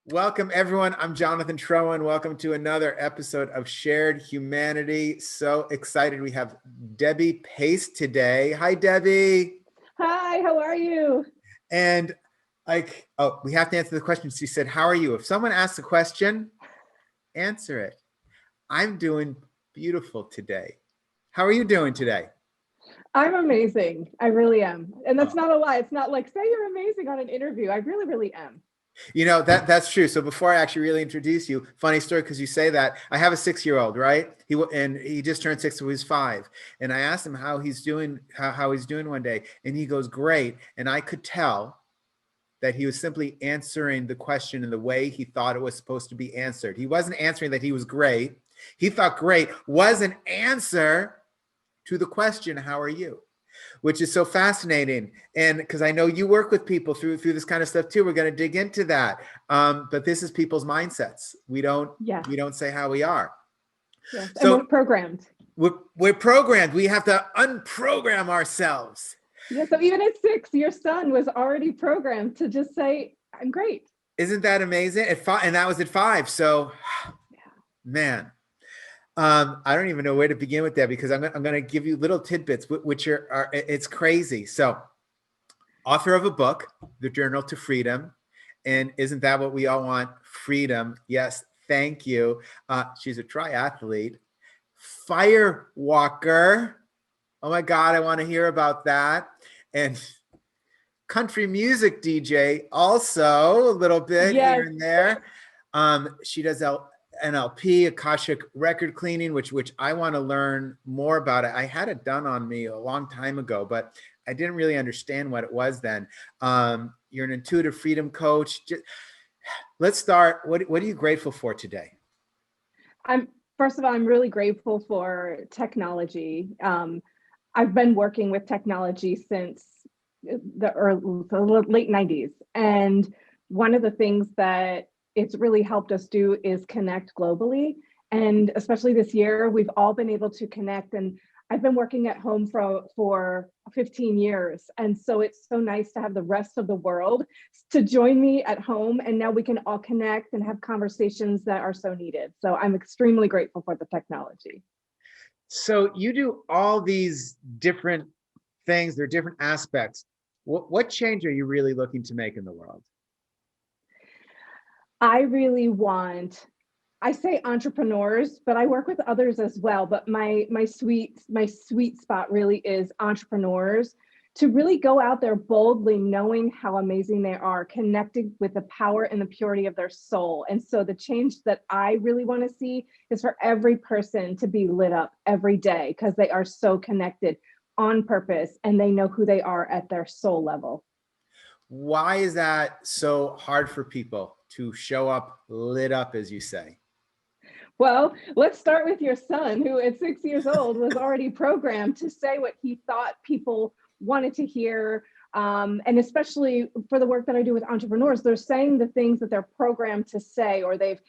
Welcome, everyone. I'm Jonathan Troen. Welcome to another episode of Shared Humanity. So excited. We have Debbie Pace today. Hi, Debbie. Hi, how are you? And we have to answer the question. She said, how are you? If someone asks a question, answer it. I'm doing beautiful today. How are you doing today? I'm amazing. I really am. And that's Oh. not a lie. It's not like, say you're amazing on an interview. I really, really am. You know, that's true. So before I actually really introduce you, funny story, because you say that, I have a 6-year-old, right? He just turned 6, so he's 5. And I asked him how he's doing, how he's doing one day, and he goes, great. And I could tell that he was simply answering the question in the way he thought it was supposed to be answered. He wasn't answering that he was great. He thought great was an answer to the question, how are you? Which is so fascinating. And because I know you work with people through this kind of stuff too. We're going to dig into that. But this is people's mindsets. We don't say how we are. Yes. So and we're programmed. We're programmed. We have to unprogram ourselves. Yeah. So even at 6, your son was already programmed to just say, I'm great. Isn't that amazing? At 5, and that was at 5. So man. I don't even know where to begin with that, because I'm going to give you little tidbits, which are it's crazy. So, author of a book, The Journal to Freedom. And isn't that what we all want? Freedom. Yes. Thank you. She's a triathlete, firewalker. Oh my God. I want to hear about that. And country music DJ also a little bit here and there. She does NLP, Akashic record cleaning, which I want to learn more about. I had it done on me a long time ago, but I didn't really understand what it was then. You're an intuitive freedom coach. Let's start. What are you grateful for today? First of all, I'm really grateful for technology. I've been working with technology since the late 90s. And one of the things that it's really helped us do is connect globally. And especially this year, we've all been able to connect. And I've been working at home for 15 years. And so it's so nice to have the rest of the world to join me at home. And now we can all connect and have conversations that are so needed. So I'm extremely grateful for the technology. So you do all these different things, there are different aspects. What change are you really looking to make in the world? I say entrepreneurs, but I work with others as well. But my sweet spot really is entrepreneurs, to really go out there boldly, knowing how amazing they are, connected with the power and the purity of their soul. And so the change that I really want to see is for every person to be lit up every day, because they are so connected on purpose and they know who they are at their soul level. Why is that so hard for people to show up lit up, as you say? Well, let's start with your son, who at 6 years old was already programmed to say what he thought people wanted to hear. And especially for the work that I do with entrepreneurs, they're saying the things that they're programmed to say, or they've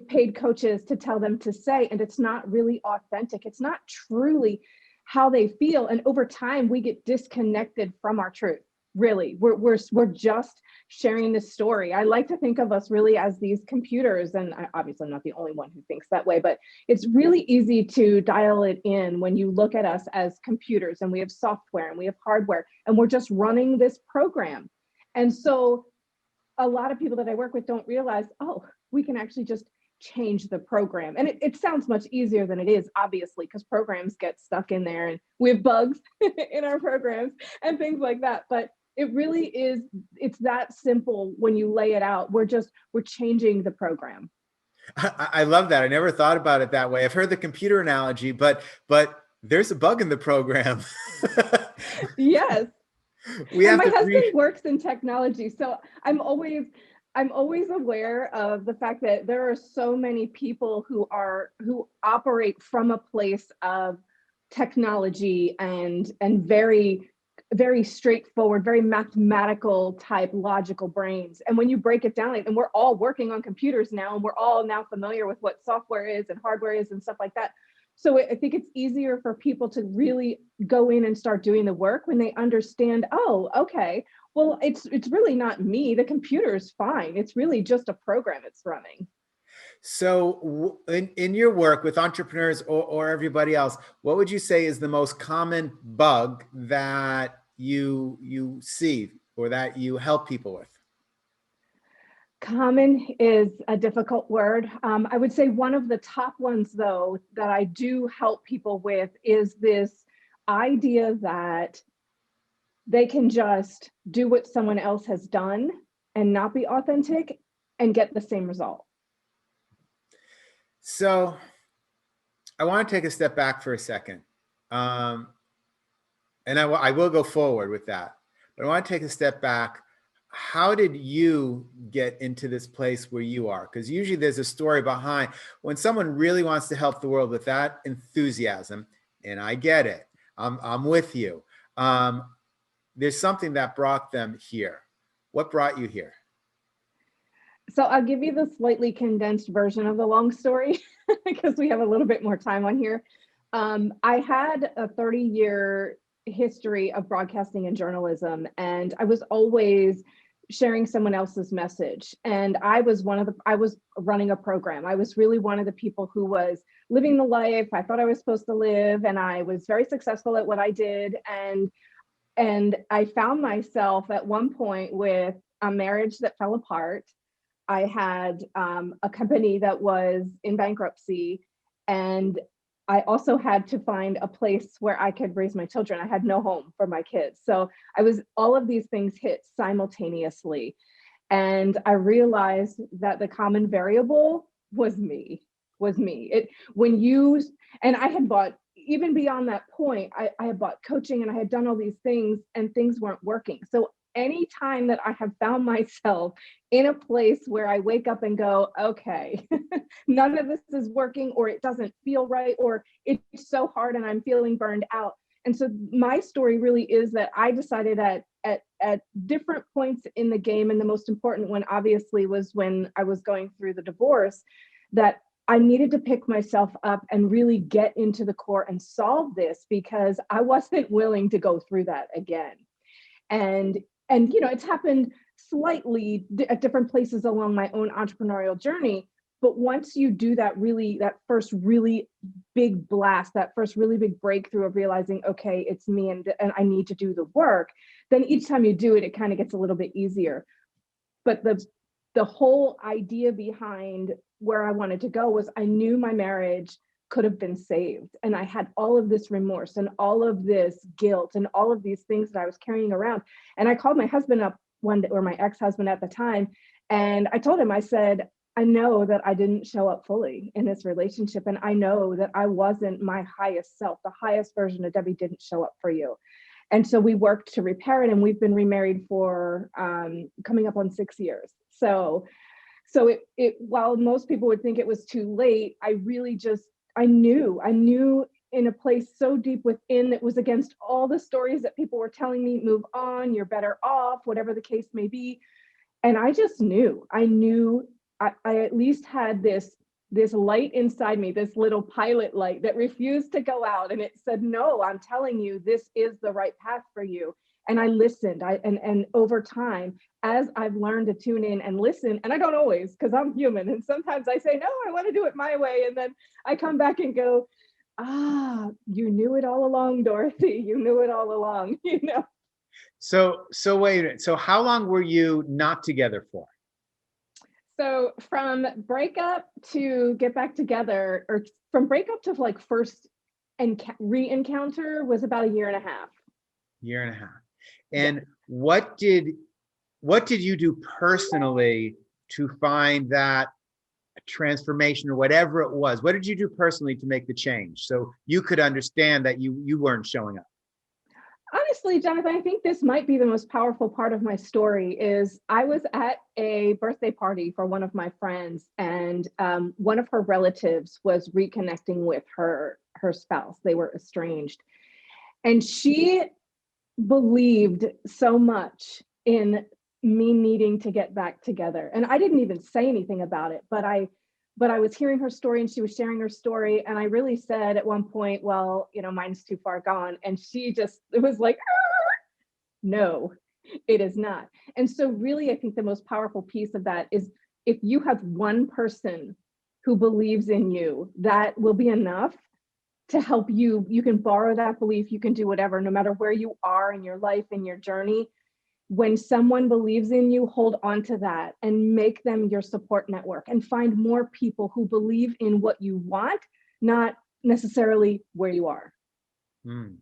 paid coaches to tell them to say, and it's not really authentic. It's not truly how they feel. And over time, we get disconnected from our truth. Really, we're just sharing this story. I like to think of us really as these computers, and obviously I'm not the only one who thinks that way, but it's really easy to dial it in when you look at us as computers, and we have software and we have hardware, and we're just running this program. And so a lot of people that I work with don't realize, oh, we can actually just change the program. And it sounds much easier than it is, obviously, because programs get stuck in there and we have bugs in our programs and things like that. But it really is, it's that simple when you lay it out. We're changing the program. I love that. I never thought about it that way. I've heard the computer analogy, but there's a bug in the program. Yes. My husband works in technology, so I'm always aware of the fact that there are so many people who operate from a place of technology and very, very straightforward, very mathematical type logical brains. And when you break it down, and we're all working on computers now, and we're all now familiar with what software is and hardware is and stuff like that. So I think it's easier for people to really go in and start doing the work when they understand, oh, okay, Well, it's really not me. The computer's fine. It's really just a program it's running. So in your work with entrepreneurs or everybody else, what would you say is the most common bug that you see or that you help people with? Common is a difficult word. I would say one of the top ones, though, that I do help people with is this idea that they can just do what someone else has done and not be authentic and get the same result. So I want to take a step back for a second. And I will go forward with that, but I want to take a step back. How did you get into this place where you are? Because usually there's a story behind when someone really wants to help the world with that enthusiasm, and I get it. I'm with you. There's something that brought them here. What brought you here? So I'll give you the slightly condensed version of the long story because we have a little bit more time on here. I had a 30-year history of broadcasting and journalism, and I was always sharing someone else's message. And I was running a program. I was really one of the people who was living the life I thought I was supposed to live, and I was very successful at what I did. And I found myself at one point with a marriage that fell apart. I had a company that was in bankruptcy, and I also had to find a place where I could raise my children. I had no home for my kids. So all of these things hit simultaneously. And I realized that the common variable was me. And I had bought, even beyond that point, I had bought coaching and I had done all these things and things weren't working. So anytime that I have found myself in a place where I wake up and go, okay, none of this is working, or it doesn't feel right, or it's so hard and I'm feeling burned out. And so my story really is that I decided at different points in the game, and the most important one obviously was when I was going through the divorce, that I needed to pick myself up and really get into the core and solve this, because I wasn't willing to go through that again. And it's happened slightly at different places along my own entrepreneurial journey. But once you do that first really big blast, that first really big breakthrough of realizing, okay, it's me and I need to do the work, then each time you do it, it kind of gets a little bit easier. But the whole idea behind where I wanted to go was I knew my marriage could have been saved. And I had all of this remorse and all of this guilt and all of these things that I was carrying around. And I called my husband up one day, or my ex-husband at the time, and I told him, I said, I know that I didn't show up fully in this relationship. And I know that I wasn't my highest self. The highest version of Debbie didn't show up for you. And so we worked to repair it. And we've been remarried for coming up on 6 years. So while most people would think it was too late, I knew in a place so deep within that was against all the stories that people were telling me, move on, you're better off, whatever the case may be. And I just knew, I at least had this light inside me, this little pilot light that refused to go out. And it said, no, I'm telling you, this is the right path for you. And I listened. And over time, as I've learned to tune in and listen, and I don't always, because I'm human. And sometimes I say, no, I want to do it my way. And then I come back and go, you knew it all along, Dorothy. You knew it all along, So wait a minute. So how long were you not together for? So from breakup to get back together, or from breakup to like first re-encounter, was about a year and a half. Year and a half. And what did you do personally to find that transformation, or whatever it was? What did you do personally to make the change so you could understand that you weren't showing up? Honestly, Jonathan, I think this might be the most powerful part of my story. Is I was at a birthday party for one of my friends, and one of her relatives was reconnecting with her spouse. They were estranged, and she believed so much in me needing to get back together. And I didn't even say anything about it, but I was hearing her story and she was sharing her story. And I really said at one point, well, mine's too far gone. And she just, it was like, no. It is not. And so really, I think the most powerful piece of that is if you have one person who believes in you, that will be enough to help you. You can borrow that belief, you can do whatever, no matter where you are in your life, in your journey. When someone believes in you, hold on to that and make them your support network and find more people who believe in what you want, not necessarily where you are. Hmm.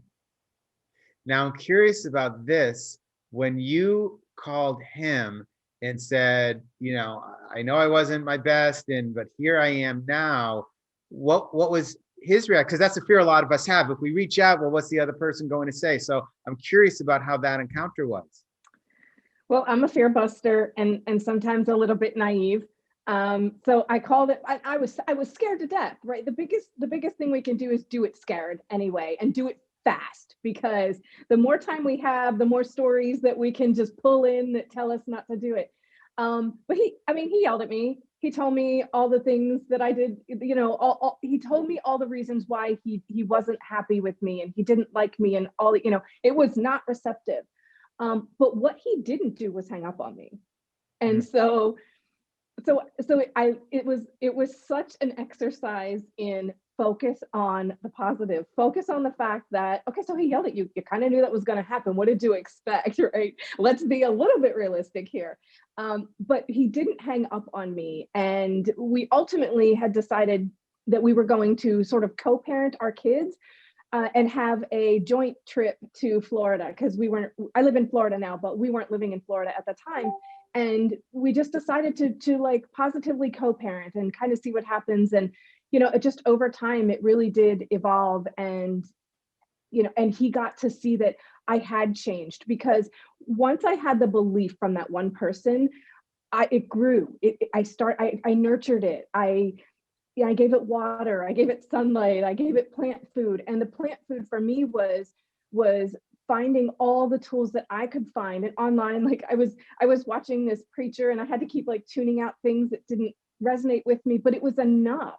Now I'm curious about this. When you called him and said, I know I wasn't my best, but here I am now. What was his reaction? Because that's a fear a lot of us have. If we reach out, well, what's the other person going to say? So I'm curious about how that encounter was. Well, I'm a fear buster and sometimes a little bit naive. So I called it. I was scared to death. Right. The biggest thing we can do is do it scared anyway, and do it fast, because the more time we have, the more stories that we can just pull in that tell us not to do it. But he yelled at me. He told me all the things that I did. He told me all the reasons why he wasn't happy with me and he didn't like me, and all. It was not receptive. But what he didn't do was hang up on me. And it was such an exercise in focus on the positive, focus on the fact that, okay, so he yelled at you. You kind of knew that was going to happen. What did you expect, right? Let's be a little bit realistic here. But he didn't hang up on me. And we ultimately had decided that we were going to sort of co-parent our kids and have a joint trip to Florida, because I live in Florida now, but we weren't living in Florida at the time. And we just decided to like positively co-parent and kind of see what happens. And, just over time, it really did evolve. And, and he got to see that I had changed, because once I had the belief from that one person, it grew. I nurtured it. I gave it water, I gave it sunlight, I gave it plant food. And the plant food for me was finding all the tools that I could find. And online, like I was watching this preacher and I had to keep like tuning out things that didn't resonate with me, but it was enough.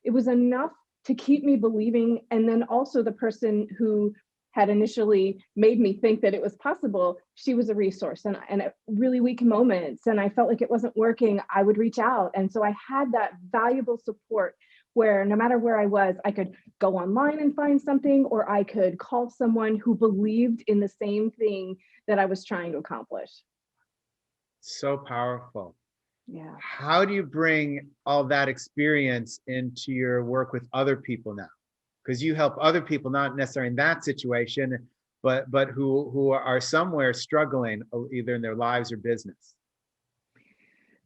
It was enough to keep me believing. And then also the person who had initially made me think that it was possible, she was a resource. And at really weak moments, and I felt like it wasn't working, I would reach out. And so I had that valuable support where no matter where I was, I could go online and find something, or I could call someone who believed in the same thing that I was trying to accomplish. So powerful. Yeah. How do you bring all that experience into your work with other people now? Because you help other people, not necessarily in that situation, but who are somewhere struggling, either in their lives or business.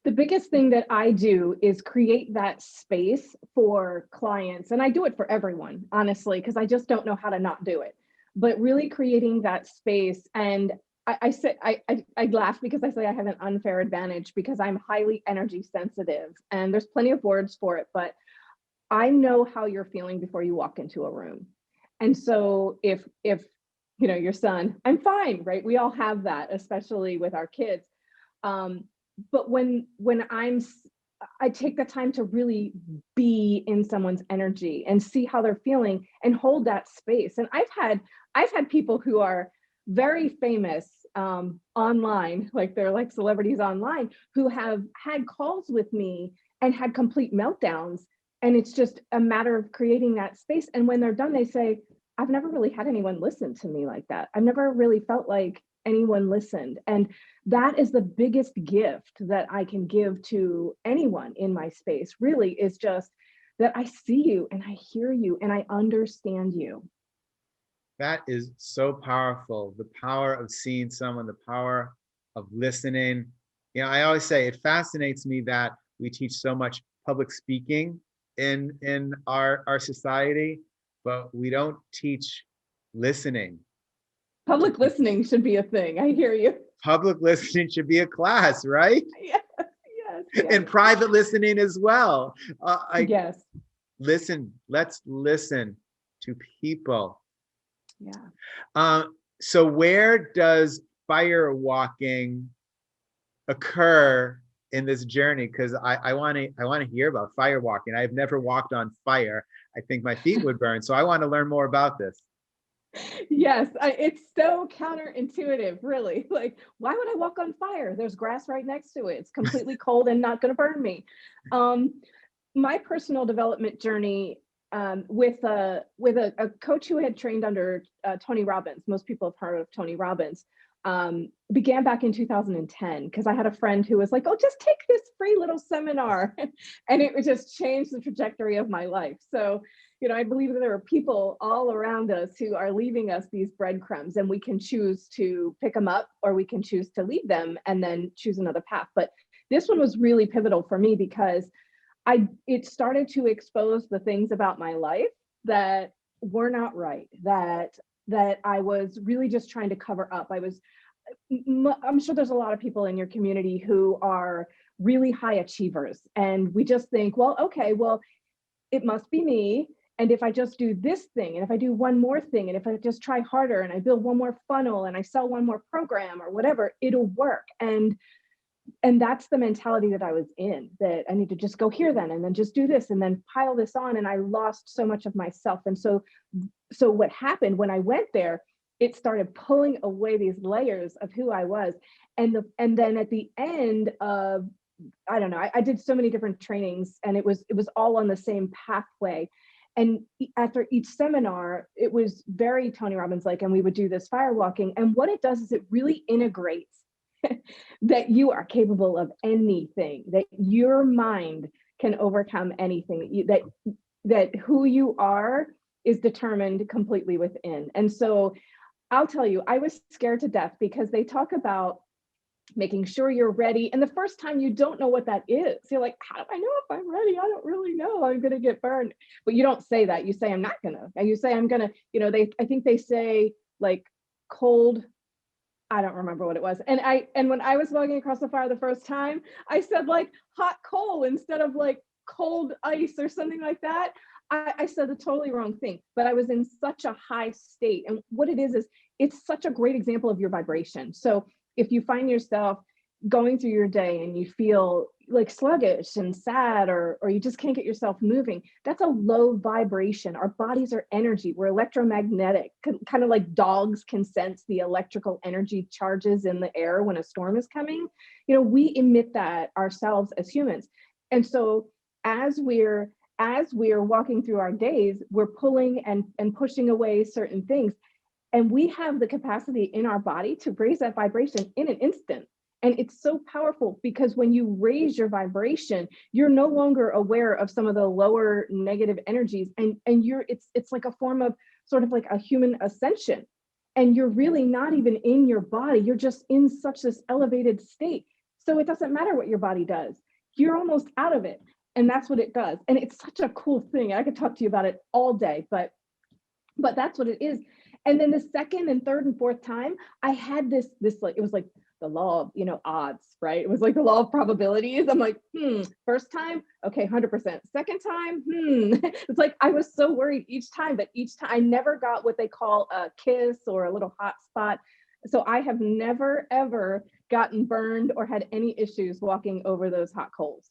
The biggest thing that I do is create that space for clients. And I do it for everyone, honestly, because I just don't know how to not do it. But really creating that space. And I laugh because I say I have an unfair advantage because I'm highly energy sensitive, and there's plenty of words for it, but I know how you're feeling before you walk into a room. And so if your son, I'm fine, right? We all have that, especially with our kids. But when I take the time to really be in someone's energy and see how they're feeling and hold that space. And I've had people who are very famous online, like they're like celebrities online, who have had calls with me and had complete meltdowns. And it's just a matter of creating that space. And when they're done, they say, I've never really had anyone listen to me like that. I've never really felt like anyone listened. And that is the biggest gift that I can give to anyone in my space, really, is just that I see you and I hear you and I understand you. That is so powerful. The power of seeing someone, the power of listening. I always say it fascinates me that we teach so much public speaking in our society, but we don't teach listening. Public listening should be a thing. I hear you. Public listening should be a class, right? Yes, yes. And private listening as well. Yes. Let's listen to people. Yeah. So where does fire walking occur in this journey? Because I want to hear about fire walking. I've never walked on fire. I think my feet would burn. So I want to learn more about this. Yes, it's so counterintuitive, really. Like, why would I walk on fire? There's grass right next to it. It's completely cold and not going to burn me. Um, my personal development journey with a coach who had trained under Tony Robbins. Most people have heard of Tony Robbins. Began back in 2010 because I had a friend who was like, "Oh, just take this free little seminar," and it would just change the trajectory of my life. So, I believe that there are people all around us who are leaving us these breadcrumbs, and we can choose to pick them up or we can choose to leave them and then choose another path. But this one was really pivotal for me because it started to expose the things about my life that were not right, that I was really just trying to cover up. I'm sure there's a lot of people in your community who are really high achievers, and we just think, well, okay, well, it must be me. And if I just do this thing, and if I do one more thing, and if I just try harder and I build one more funnel and I sell one more program or whatever, it'll work. And that's the mentality that I was in, that I need to just go here then and then just do this and then pile this on. And I lost so much of myself. And so what happened when I went there, it started pulling away these layers of who I was. And then at the end of, I don't know, I did so many different trainings, and it was all on the same pathway. And after each seminar, it was very Tony Robbins like, and we would do this fire walking. And what it does is it really integrates that you are capable of anything, that your mind can overcome anything, that who you are is determined completely within. And so I'll tell you, I was scared to death because they talk about making sure you're ready. And the first time you don't know what that is. You're like, how do I know if I'm ready? I don't really know. I'm going to get burned. But you don't say that. You say, I'm not going to. And you say, I'm going to, I think they say like cold. I don't remember what it was. And when I was walking across the fire the first time, I said like hot coal instead of like cold ice or something like that. I said the totally wrong thing, but I was in such a high state. And what it is it's such a great example of your vibration. So if you find yourself going through your day and you feel like sluggish and sad, or you just can't get yourself moving, that's a low vibration. Our bodies are energy. We're electromagnetic, kind of like dogs can sense the electrical energy charges in the air when a storm is coming. We emit that ourselves as humans. And so as we're walking through our days, we're pulling and pushing away certain things. And we have the capacity in our body to raise that vibration in an instant. And it's so powerful because when you raise your vibration, you're no longer aware of some of the lower negative energies. And it's like a form of sort of like a human ascension. And you're really not even in your body. You're just in such this elevated state. So it doesn't matter what your body does. You're almost out of it. And that's what it does. And it's such a cool thing. I could talk to you about it all day, but that's what it is. And then the second and third and fourth time, I had this like, it was like the law of, odds, right? It was like the law of probabilities. I'm like, first time, okay, 100%. Second time, It's like, I was so worried each time, but each time I never got what they call a kiss or a little hot spot. So I have never, ever gotten burned or had any issues walking over those hot coals.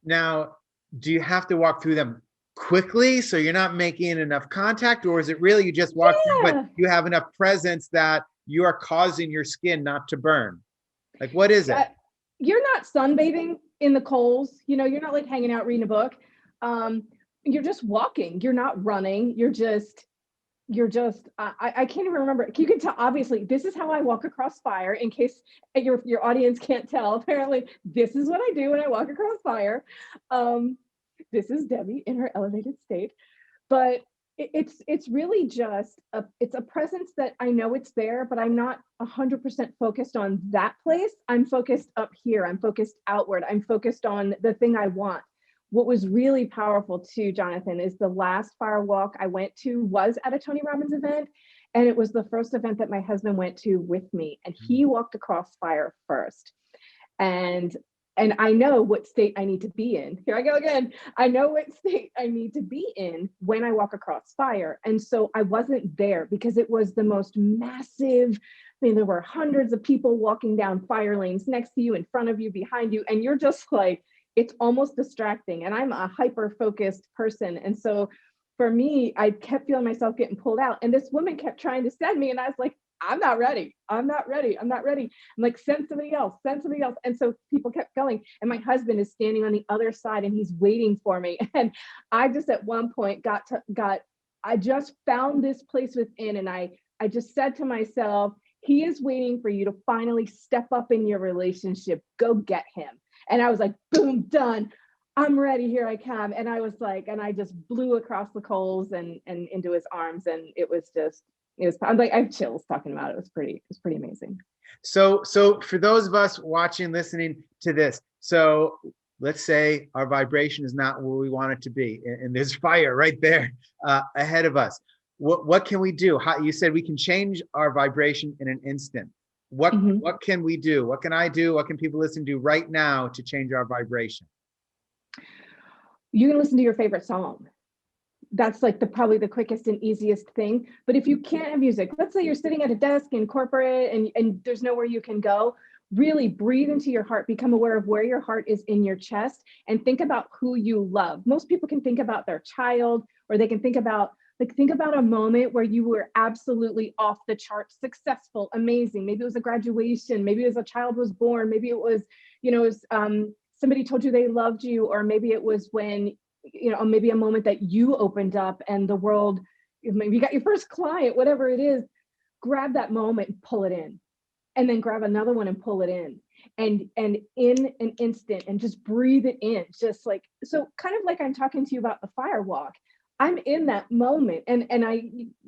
Now, do you have to walk through them quickly so you're not making enough contact, or is it really you just walk through, but you have enough presence that you are causing your skin not to burn? Like, what is it? You're not sunbathing in the coals. You're not like hanging out reading a book. You're just walking. You're not running. You're just I can't even remember. You can tell, obviously, this is how I walk across fire, in case your audience can't tell. Apparently, this is what I do when I walk across fire. This is Debbie in her elevated state. But it's really just it's a presence that I know it's there, but I'm not 100% focused on that place. I'm focused up here. I'm focused outward. I'm focused on the thing I want. What was really powerful too, Jonathan, is the last fire walk I went to was at a Tony Robbins event. And it was the first event that my husband went to with me. And he walked across fire first. And I know what state I need to be in. Here I go again. I know what state I need to be in when I walk across fire. And so I wasn't there because it was the most massive. There were hundreds of people walking down fire lanes next to you, in front of you, behind you. And you're just like, it's almost distracting. And I'm a hyper-focused person. And so for me, I kept feeling myself getting pulled out. And this woman kept trying to send me. And I was like, I'm not ready. I'm not ready. I'm not ready. I'm like, send somebody else, send somebody else. And so people kept going. And my husband is standing on the other side and he's waiting for me. And I just at one point I just found this place within. And I just said to myself, he is waiting for you to finally step up in your relationship. Go get him. And I was like, boom, done. I'm ready. Here I come. And I was like, and I just blew across the coals and into his arms. And I'm like, I have chills talking about it. It was pretty amazing. So for those of us watching, listening to this, so let's say our vibration is not where we want it to be, and there's fire right there ahead of us. What can we do? You said we can change our vibration in an instant. What can we do? What can I do? What can people listen to right now to change our vibration? You can listen to your favorite song. That's like probably the quickest and easiest thing. But if you can't have music, let's say you're sitting at a desk in corporate and there's nowhere you can go, really breathe into your heart, become aware of where your heart is in your chest, and think about who you love. Most people can think about their child, or they can think about a moment where you were absolutely off the charts, successful, amazing. Maybe it was a graduation, maybe it was a child was born, maybe it was, somebody told you they loved you, or maybe it was when, maybe a moment that you opened up and the world, maybe you got your first client, whatever it is. Grab that moment and pull it in, and then grab another one and pull it in, and in an instant, and just breathe it in, just like, so kind of like I'm talking to you about the fire walk. I'm in that moment, and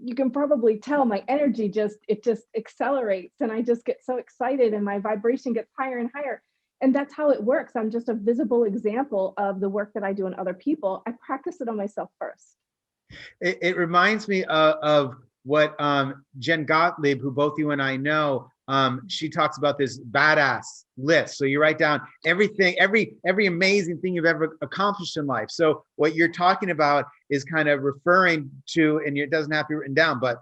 you can probably tell my energy just accelerates, and I just get so excited, and my vibration gets higher and higher. And that's how it works. I'm just a visible example of the work that I do in other people. I practice it on myself first. It reminds me of what Jen Gottlieb, who both you and I know, she talks about this badass list. So you write down everything, every amazing thing you've ever accomplished in life. So what you're talking about is kind of referring to, and it doesn't have to be written down, but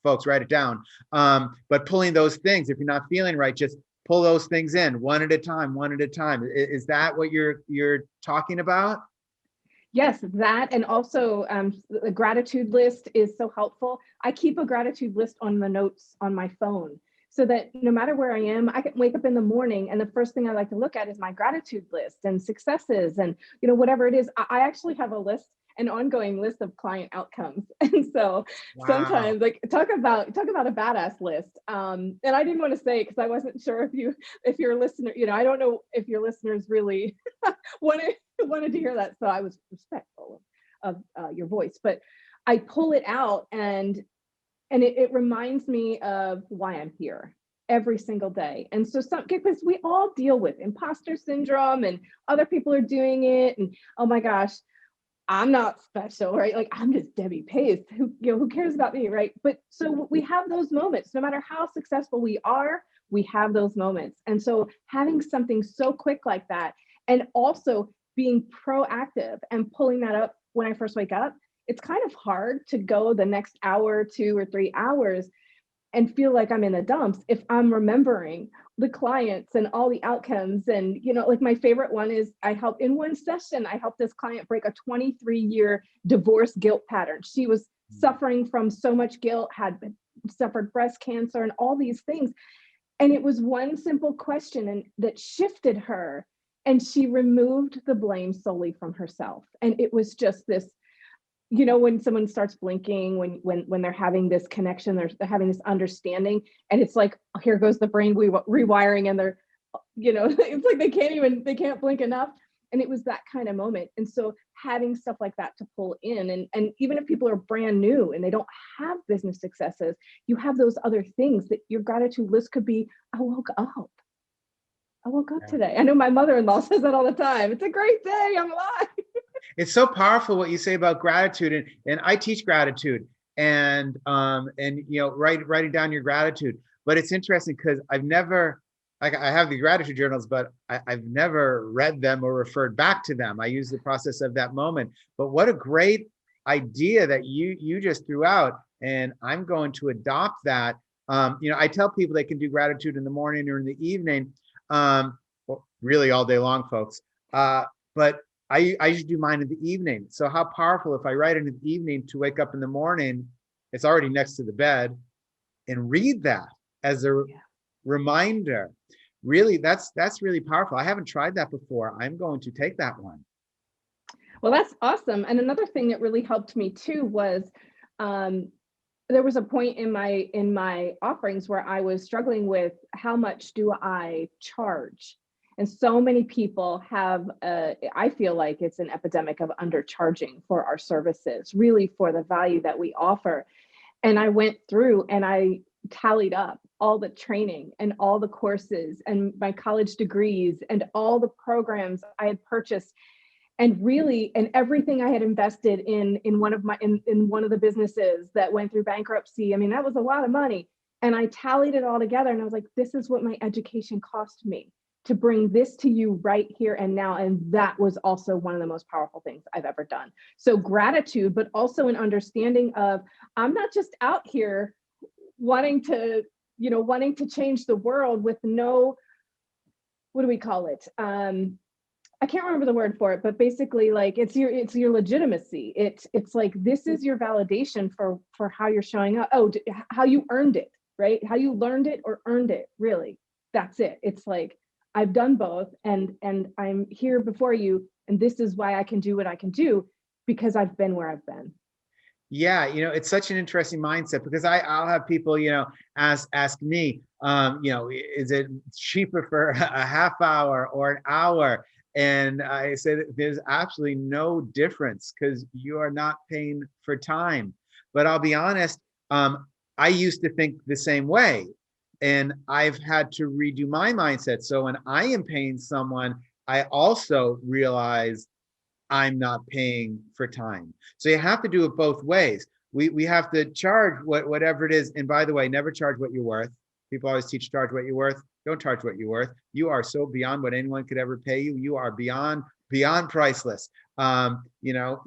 folks, write it down. But pulling those things, if you're not feeling right, just pull those things in one at a time, one at a time. Is that what you're talking about? Yes, that, and also the gratitude list is so helpful. I keep a gratitude list on the notes on my phone, so that no matter where I am, I can wake up in the morning and the first thing I like to look at is my gratitude list and successes and whatever it is. I actually have a list, an ongoing list of client outcomes. And so sometimes, like, talk about a badass list. And I didn't want to say it because I wasn't sure if your listener, I don't know if your listeners really wanted to hear that. So I was respectful of your voice, but I pull it out, and it reminds me of why I'm here every single day. And so because we all deal with imposter syndrome, and other people are doing it, and oh my gosh, I'm not special, right? Like, I'm just Debbie Pace. Who cares about me, right? But so we have those moments. No matter how successful we are, we have those moments. And so having something so quick like that, and also being proactive and pulling that up when I first wake up, it's kind of hard to go the next hour, 2 or 3 hours, and feel like I'm in the dumps if I'm remembering the clients and all the outcomes. And, like, my favorite one is I helped this client break a 23-year divorce guilt pattern. She was suffering from so much guilt, had suffered breast cancer and all these things. And it was one simple question that shifted her, and she removed the blame solely from herself. And it was just this, when someone starts blinking, when they're having this connection, they're having this understanding, and it's like, here goes the brain rewiring, and they're, it's like they can't blink enough. And it was that kind of moment. And so having stuff like that to pull in, and even if people are brand new and they don't have business successes, you have those other things that your gratitude list could be. I woke up today. I know my mother-in-law says that all the time. It's a great day. I'm alive. It's so powerful what you say about gratitude, and I teach gratitude, and writing down your gratitude. But it's interesting because I've never, like, I have the gratitude journals, but I've never read them or referred back to them. I use the process of that moment. But what a great idea that you just threw out, and I'm going to adopt that. I tell people they can do gratitude in the morning or in the evening, well, really all day long, folks. But I usually do mine in the evening. So how powerful if I write it in the evening to wake up in the morning, it's already next to the bed, and read that as a reminder. Really, that's really powerful. I haven't tried that before. I'm going to take that one. Well, that's awesome. And another thing that really helped me too was there was a point in my offerings where I was struggling with how much do I charge? And so many people have, I feel like it's an epidemic of undercharging for our services, really for the value that we offer. And I went through and I tallied up all the training and all the courses and my college degrees and all the programs I had purchased, and really, and everything I had invested in one of the businesses that went through bankruptcy. I mean, that was a lot of money. And I tallied it all together and I was like, this is what my education cost me to bring this to you right here and now. And that was also one of the most powerful things I've ever done. So gratitude, but also an understanding of, I'm not just out here wanting to change the world with no, what do we call it? I can't remember the word for it, but basically like it's your legitimacy. It's like, this is your validation for how you're showing up. Oh, how you earned it, right? How you learned it or earned it, really. That's it. It's like, I've done both and I'm here before you. And this is why I can do what I can do, because I've been where I've been. Yeah, it's such an interesting mindset, because I'll have people, ask me, is it cheaper for a half hour or an hour? And I say that there's absolutely no difference, because you are not paying for time. But I'll be honest, I used to think the same way, and I've had to redo my mindset. So when I am paying someone, I also realize I'm not paying for time. So you have to do it both ways. We have to charge whatever it is. And by the way, never charge what you're worth. People always teach charge what you're worth. Don't charge what you're worth. You are so beyond what anyone could ever pay you. You are beyond priceless. That's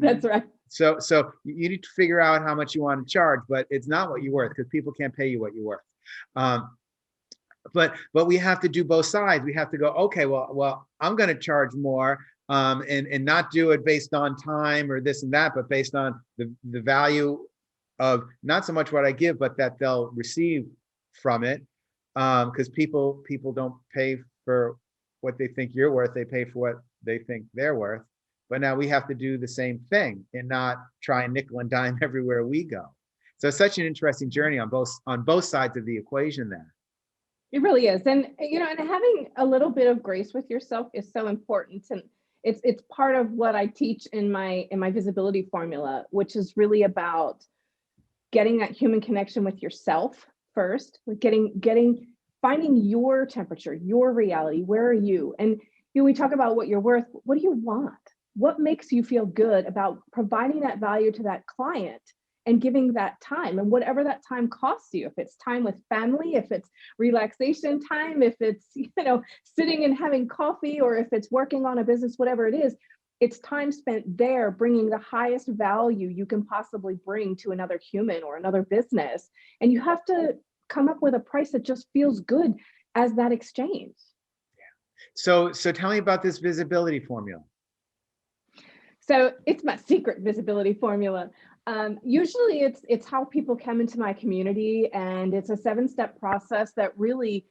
right. So you need to figure out how much you want to charge, but it's not what you're worth, because people can't pay you what you're worth. But we have to do both sides. We have to go, okay, well, I'm going to charge more, and not do it based on time or this and that, but based on the value of not so much what I give, but that they'll receive from it. Because people don't pay for what they think you're worth. They pay for what they think they're worth. But now we have to do the same thing and not try and nickel and dime everywhere we go. So it's such an interesting journey on both sides of the equation there. It really is. And, and having a little bit of grace with yourself is so important. And it's part of what I teach in my visibility formula, which is really about getting that human connection with yourself first, like finding your temperature, your reality. Where are you? And we talk about what you're worth. What do you want? What makes you feel good about providing that value to that client and giving that time, and whatever that time costs you, if it's time with family, if it's relaxation time, if it's, sitting and having coffee, or if it's working on a business, whatever it is, it's time spent there bringing the highest value you can possibly bring to another human or another business. And you have to come up with a price that just feels good as that exchange. So tell me about this visibility formula. So it's my secret visibility formula. Usually it's how people come into my community, and it's a 7-step process that really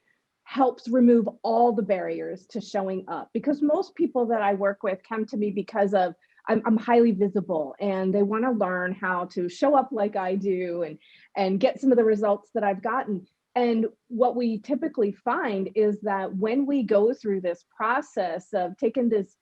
helps remove all the barriers to showing up, because most people that I work with come to me because of I'm highly visible, and they want to learn how to show up like I do and get some of the results that I've gotten. And what we typically find is that when we go through this process of taking this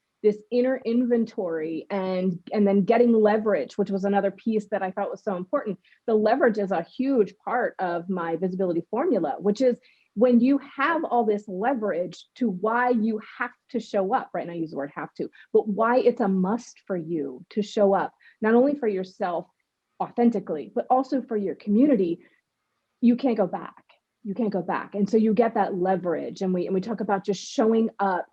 inner inventory and then getting leverage, which was another piece that I thought was so important. The leverage is a huge part of my visibility formula, which is when you have all this leverage to why you have to show up, right? And I use the word have to, but why it's a must for you to show up, not only for yourself authentically, but also for your community. You can't go back. You can't go back. And so you get that leverage. And we talk about just showing up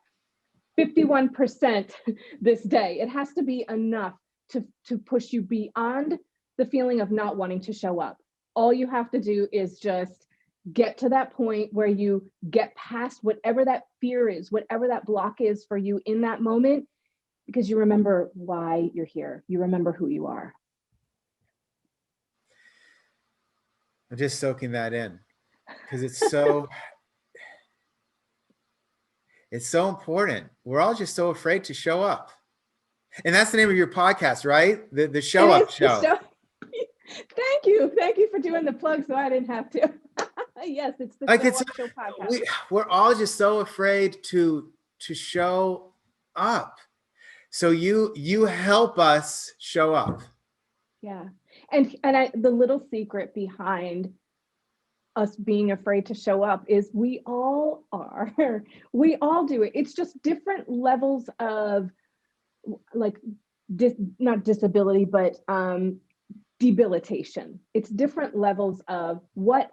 51% this day. It has to be enough to push you beyond the feeling of not wanting to show up. All you have to do is just get to that point where you get past whatever that fear is, whatever that block is for you in that moment. because you remember why you're here. You remember who you are. I'm just soaking that in because it's so important. We're all just so afraid to show up. And that's the name of your podcast, right? The Show Up Show. Thank you. Thank you for doing the plug so I didn't have to. Yes, it's the Show Up Show podcast. We're all just so afraid to show up. So you help us show up. Yeah. And the little secret behind us being afraid to show up is we all do it. It's just different levels of like not disability, but debilitation. It's different levels of what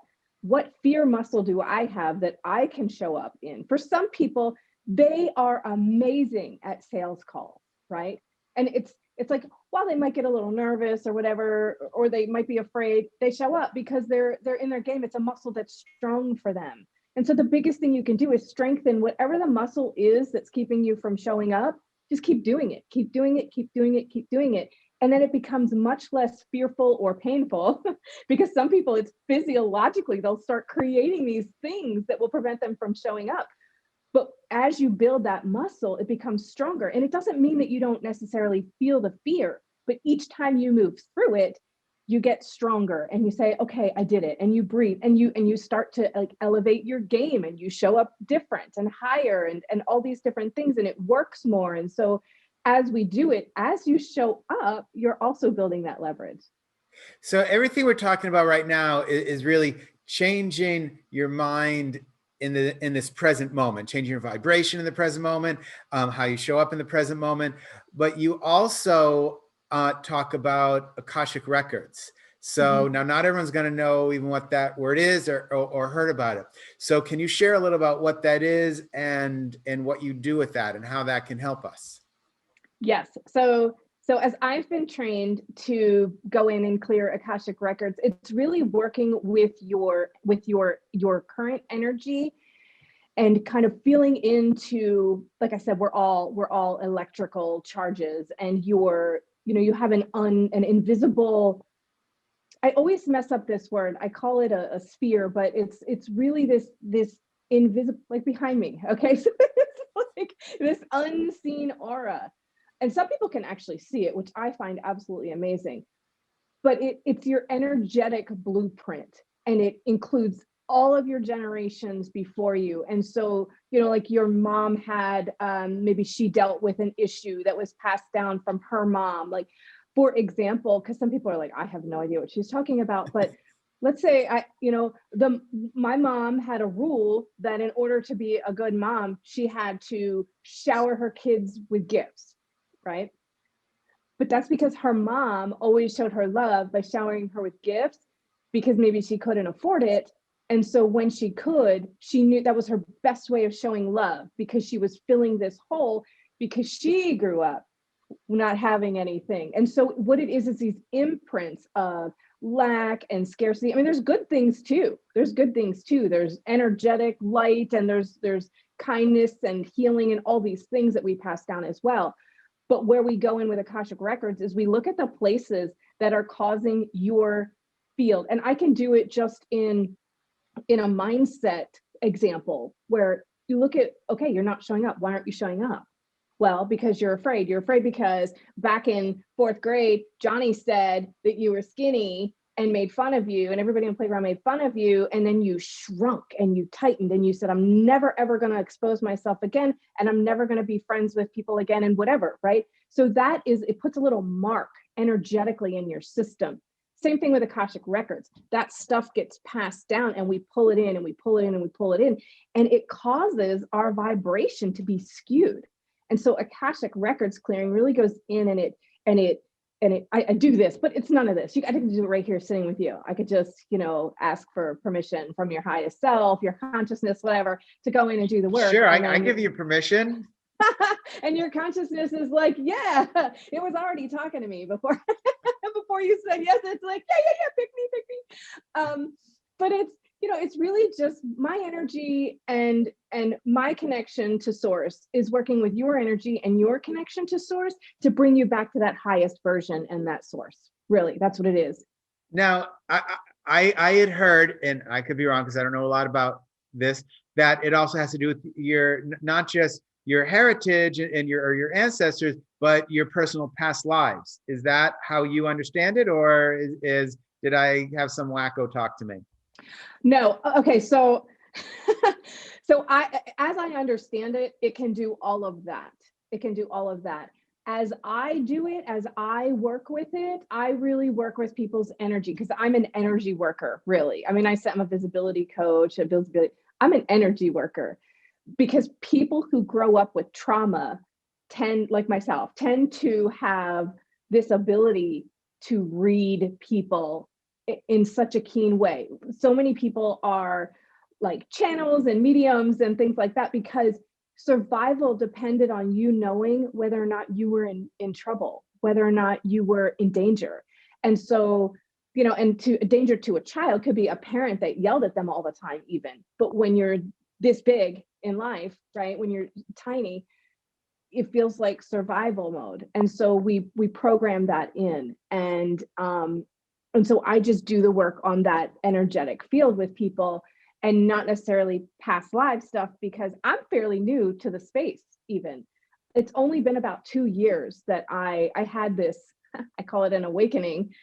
fear muscle do I have that I can show up in. For some people, they are amazing at sales calls, right? And it's like, while they might get a little nervous or whatever, or they might be afraid, they show up because they're in their game. It's a muscle that's strong for them. And so the biggest thing you can do is strengthen whatever the muscle is that's keeping you from showing up. Just keep doing it, keep doing it, keep doing it, keep doing it. And then it becomes much less fearful or painful because some people, it's physiologically, they'll start creating these things that will prevent them from showing up. But as you build that muscle, it becomes stronger. And it doesn't mean that you don't necessarily feel the fear, but each time you move through it, you get stronger and you say, okay, I did it. And you breathe and you start to like elevate your game and you show up different and higher and all these different things, and it works more. And so as we do it, as you show up, you're also building that leverage. So everything we're talking about right now is really changing your mind in this present moment, changing your vibration in the present moment, how you show up in the present moment. But you also talk about Akashic Records. So now not everyone's going to know even what that word is or heard about it. So can you share a little about what that is and what you do with that and how that can help us? Yes. So as I've been trained to go in and clear Akashic Records, it's really working with your current energy and kind of feeling into, like I said, we're all electrical charges, and you have an invisible, I always mess up this word. I call it a sphere, but it's really this invisible, like behind me. Okay. So it's like this unseen aura. And some people can actually see it, which I find absolutely amazing. But it's your energetic blueprint, and it includes all of your generations before you. And so, like your mom had, maybe she dealt with an issue that was passed down from her mom. Like, for example, because some people are like, I have no idea what she's talking about. But let's say my mom had a rule that in order to be a good mom, she had to shower her kids with gifts. Right? But that's because her mom always showed her love by showering her with gifts, because maybe she couldn't afford it. And so when she could, she knew that was her best way of showing love, because she was filling this hole because she grew up not having anything. And so what it is these imprints of lack and scarcity. I mean, there's good things too. There's energetic light, and there's kindness and healing and all these things that we pass down as well. But where we go in with Akashic Records is we look at the places that are causing your field. And I can do it just in a mindset example, where you look at, okay, you're not showing up. Why aren't you showing up? Well, because you're afraid. You're afraid because back in 4th grade, Johnny said that you were skinny and made fun of you, and everybody in the playground made fun of you. And then you shrunk and you tightened and you said, I'm never, ever going to expose myself again. And I'm never going to be friends with people again, and whatever. Right. So it puts a little mark energetically in your system. Same thing with Akashic Records. That stuff gets passed down, and we pull it in and we pull it in and we pull it in, and it causes our vibration to be skewed. And so Akashic Records clearing really goes in, and I do this, but it's none of this. I could do it right here sitting with you. I could just, ask for permission from your highest self, your consciousness, whatever, to go in and do the work. Sure, I give you permission. And your consciousness is like, yeah, it was already talking to me before you said yes. It's like, yeah, pick me. But It's really just my energy and my connection to source is working with your energy and your connection to source to bring you back to that highest version and that source. Really, that's what it is. Now, I had heard, and I could be wrong because I don't know a lot about this, that it also has to do with your, not just your heritage and your ancestors, but your personal past lives. Is that how you understand it, or did I have some wacko talk to me? No. Okay. So, as I understand it, it can do all of that. It can do all of that. As I do it, as I work with it, I really work with people's energy because I'm an energy worker, really. I mean, I'm a visibility coach, I'm an energy worker because people who grow up with trauma like myself, tend to have this ability to read people in such a keen way. So many people are like channels and mediums and things like that because survival depended on you knowing whether or not you were in trouble, whether or not you were in danger. And so, and to danger to a child could be a parent that yelled at them all the time, even. But when you're this big in life, right, when you're tiny, it feels like survival mode. And so we program that in. And so I just do the work on that energetic field with people and not necessarily past life stuff because I'm fairly new to the space even. It's only been about 2 years that I had this, I call it an awakening.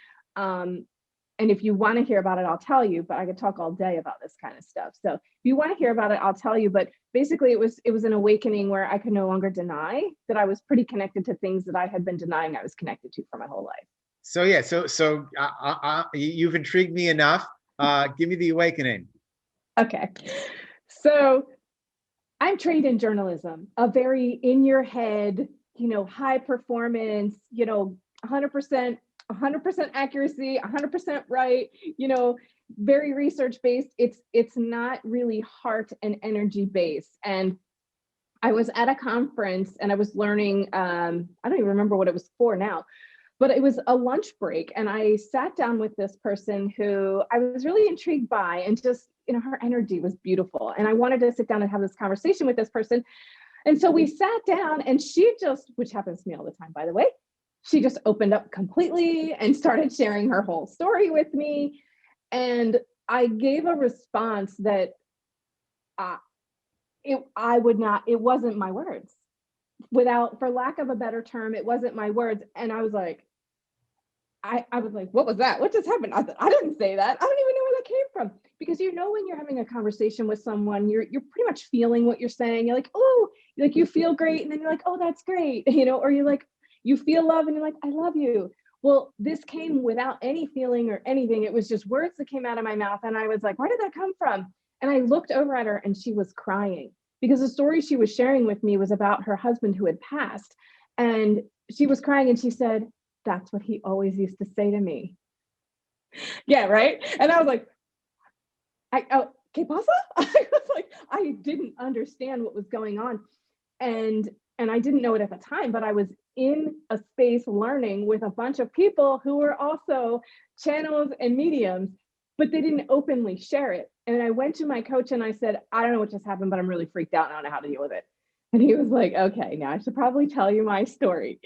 And if you want to hear about it, I'll tell you, but I could talk all day about this kind of stuff. So if you want to hear about it, I'll tell you. But basically it was an awakening where I could no longer deny that I was pretty connected to things that I had been denying I was connected to for my whole life. So yeah, you've intrigued me enough. Give me the awakening. Okay. So I'm trained in journalism, a very in your head, high performance, 100% accuracy, 100% right, very research based. It's not really heart and energy based. And I was at a conference and I was learning, I don't even remember what it was for now, but it was a lunch break. And I sat down with this person who I was really intrigued by, and just, her energy was beautiful. And I wanted to sit down and have this conversation with this person. And so we sat down and she just, which happens to me all the time, by the way, she just opened up completely and started sharing her whole story with me. And I gave a response that it wasn't my words. For lack of a better term, it wasn't my words. And I was like, what was that? What just happened? I said, I didn't say that. I don't even know where that came from. Because when you're having a conversation with someone, you're pretty much feeling what you're saying. You're like, oh, you feel great. And then you're like, oh, that's great. Or you're like, you feel love and you're like, I love you. Well, this came without any feeling or anything. It was just words that came out of my mouth. And I was like, where did that come from? And I looked over at her and she was crying because the story she was sharing with me was about her husband who had passed. And she was crying and she said, that's what he always used to say to me. Yeah, right. And I was like, ¿Qué pasa? I was like, I didn't understand what was going on. And I didn't know it at the time, but I was in a space learning with a bunch of people who were also channels and mediums, but they didn't openly share it. And I went to my coach and I said, I don't know what just happened, but I'm really freaked out and I don't know how to deal with it. And he was like, okay, now I should probably tell you my story.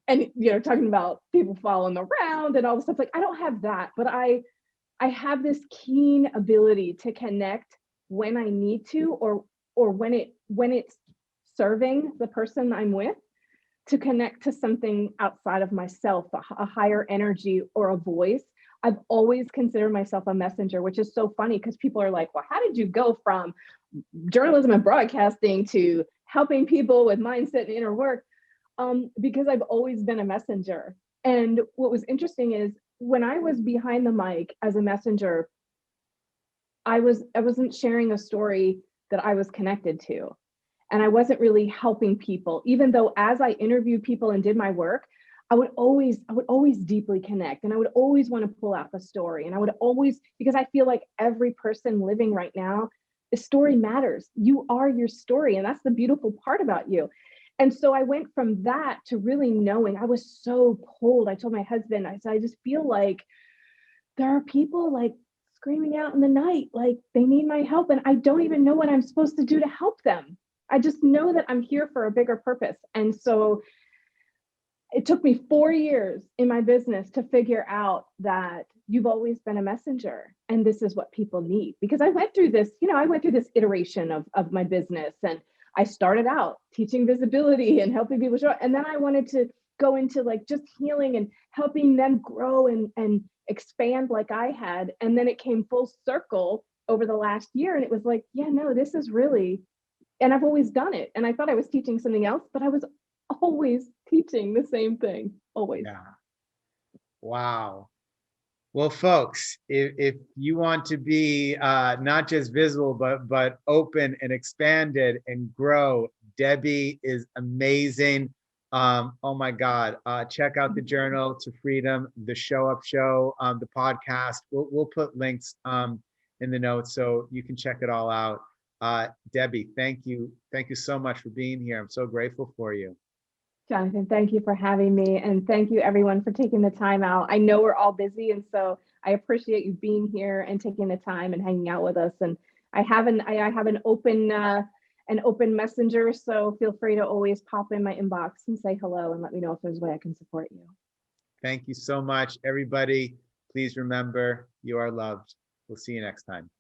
And, talking about people following around and all the stuff, like, I don't have that, but I have this keen ability to connect when I need to, or when it's serving the person I'm with, to connect to something outside of myself, a higher energy or a voice. I've always considered myself a messenger, which is so funny because people are like, well, how did you go from journalism and broadcasting to helping people with mindset and inner work? Because I've always been a messenger. And what was interesting is when I was behind the mic as a messenger, I wasn't sharing a story that I was connected to. And I wasn't really helping people, even though as I interviewed people and did my work, I would always deeply connect. And I would always want to pull out the story. And I would always, because I feel like every person living right now, the story matters. You are your story. And that's the beautiful part about you. And so I went from that to really knowing. I was so pulled. I told my husband, I said, I just feel like there are people like screaming out in the night, like they need my help. And I don't even know what I'm supposed to do to help them. I just know that I'm here for a bigger purpose. And so it took me 4 years in my business to figure out that you've always been a messenger and this is what people need. Because I went through this, I went through this iteration of my business, and I started out teaching visibility and helping people show up. And then I wanted to go into like just healing and helping them grow and expand like I had. And then it came full circle over the last year. And it was like, yeah, no, this is really, and I've always done it. And I thought I was teaching something else, but I was always teaching the same thing, always. Yeah. Wow. Well, folks, if you want to be not just visible, but open and expanded and grow, Debbie is amazing. Oh my God. Check out the Journal to Freedom, the Show Up Show, the podcast. We'll put links in the notes so you can check it all out. Debbie, thank you. Thank you so much for being here. I'm so grateful for you. Jonathan, thank you for having me. And thank you everyone for taking the time out. I know we're all busy, and so I appreciate you being here and taking the time and hanging out with us. And I have an open messenger, so feel free to always pop in my inbox and say hello and let me know if there's a way I can support you. Thank you so much, everybody. Please remember, you are loved. We'll see you next time.